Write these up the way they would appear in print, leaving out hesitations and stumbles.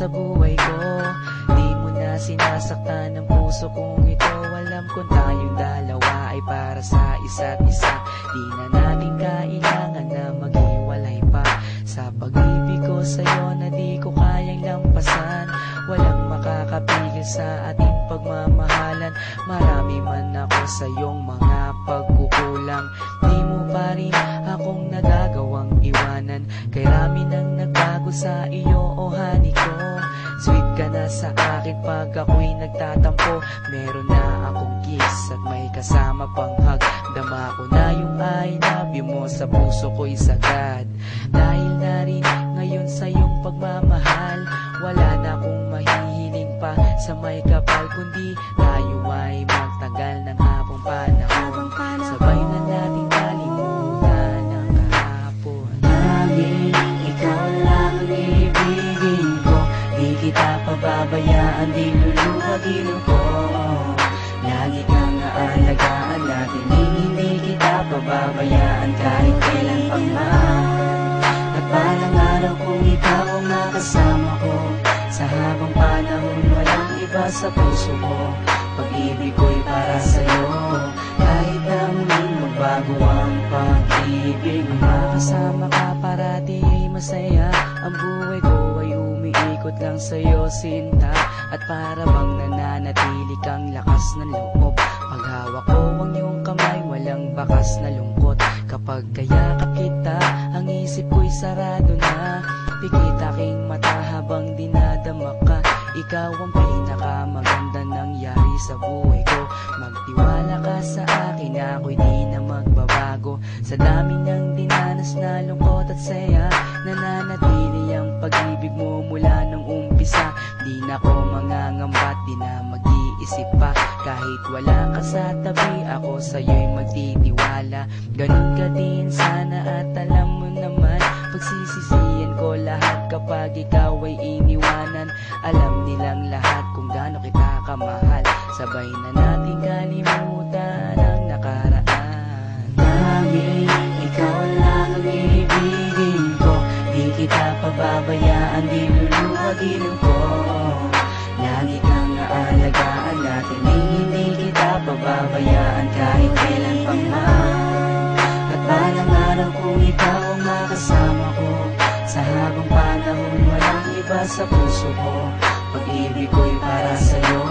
sa buhay ko. Di mo na sinasaktan ang puso kong ito. Alam kung tayong dalawa ay para sa isa't isa. Di na natin kailangan na maghiwalay pa. Sa pag-ibig ko sa'yo na di ko kayang lampasan. Walang makakapigil sa ating pagmamahalan. Marami man ako sa iyong mga pagkukulang. Di mo pa rin akong nagagawang iwanan. Kay rami nang nagbago sa iyo, oh honey ko. Sweet ka na sa akin pag ako'y nagtatampo. Meron na akong kiss at may kasama pang hug. Dama ko na yung I love you mo sa puso ko'y sagad. Dahil na rin ngayon sa iyong pagmamahal, wala na akong mahihiling pa sa may kapal, kundi tayo ay magtagal ng habang panahon. Sabay na natin kalimutan ang kahapon. Laging ikaw lang ang ibigin ko. Di kita pababayaan, di luluwagin ko. Lagi kang aalagaan natin, hindi kita pababayaan kahit kailan pa man. At balang araw kung ikaw ang makasama ko, sa habang panahon walang iba sa puso ko. Pag-ibig ko'y para sa'yo, kahit na muling magbago ang pag-ibig mo. Kasama ka parati ay masaya. Ang buhay ko ay umiikot lang sa'yo, sinta. At para bang nananatili kang lakas ng loob. Paghawak ko ang iyong kamay, walang bakas na lungkot. Kapag kayakap kita, ang isip ko'y sarado na. Pikit aking mata habang dinadama ka. Ikaw ang pinakamaganda nangyari sa buhay ko. Magtiwala ka sa akin, ako'y di na magbabago. Sa dami ng dinanas na lungkot at saya, nananatili ang pag-ibig mo mula nung umpisa. Di na ko mangangambat, di na mag-iisip pa. Kahit wala ka sa tabi, ako sa'yo'y magtitiwala. Ganun ka din sana at alam mo naman, pagsisisihan ko lahat kapag ikaw ay iniwanan. Alam nilang lahat kung gaano kita kamahal. Sabay na natin kalimutan ang nakaraan. Laging ikaw lang ang ibigin ko. Di kita pababayaan, di luluwagin ko. Lagi kang aalagaan natin, hindi kita pababayaan kahit kailan pa man. At balang araw kung ikaw ang makasama ko, sa habang panahon walang iba sa puso ko. Pag-ibig ko'y para sa'yo,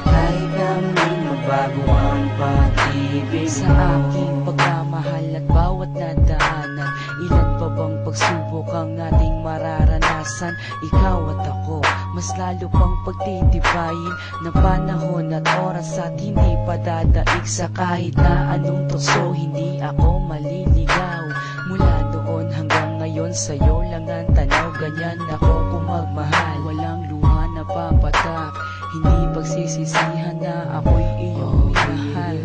kahit na muling magbago ang pag-ibig sa aking pagmamahal at bawat nadaanan. Ilan pa bang pagsubok ang ating mararanasan? Ikaw at ako, mas lalo pang pagtitibayin ng panahon at oras at hindi pa dadaig sa kahit na anong tukso. Hindi ako maliligaw mula doon hanggang ngayon, sa'yo lang ang tanaw. Ganyan ako kung magmahal, walang luha na papatak. Hindi pagsisisihan na ako'y iyong minahal.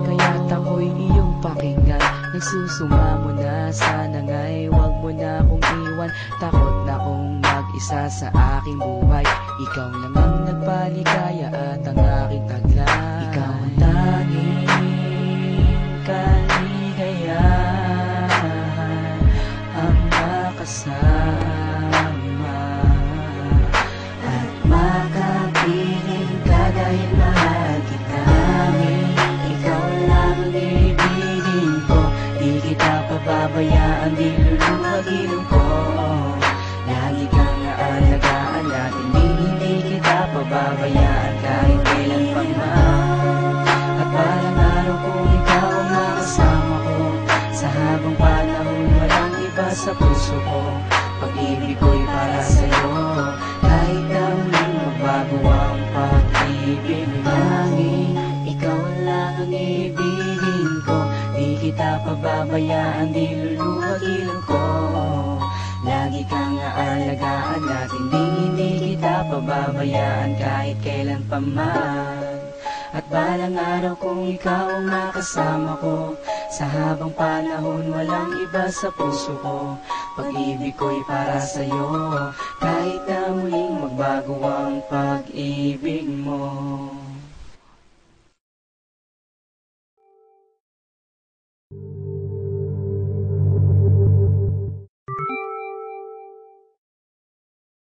Kaya't ako'y iyong pakinggan. Nagsusumamo na, sana nga'y wag mo na akong iwan. Takot na kong mag-isa sa aking buhay. Ikaw lang ang nagpaligaya at ang aking taglay. Ikaw ang tanging kaligayahan, ang makasama at makapiling ka dahil mahal kita. Ikaw lang ang ibigin ko. Di kita pababayaan, di luluwagin ko. Lagi kang aalagaan natin, hindi kita pababayaan kahit kailan pa man. At balang araw kung ikaw ang makasama ko, sa habang panahon walang iba sa puso ko. Pag-ibig ko'y para sa'yo, kahit na muling magbago ang pag-ibig. Tanging ikaw lang ang ibigin ko. Di kita pababayaan, di luluwagin ko. Lagi kang aalagaan natin, hindi kita pababayaan kahit kailan pa man. At balang araw kung ikaw ang makasama ko, sa habang panahon walang iba sa puso ko. Pag-ibig ko'y para sa'yo, kahit na muling magbago ang pag-ibig mo.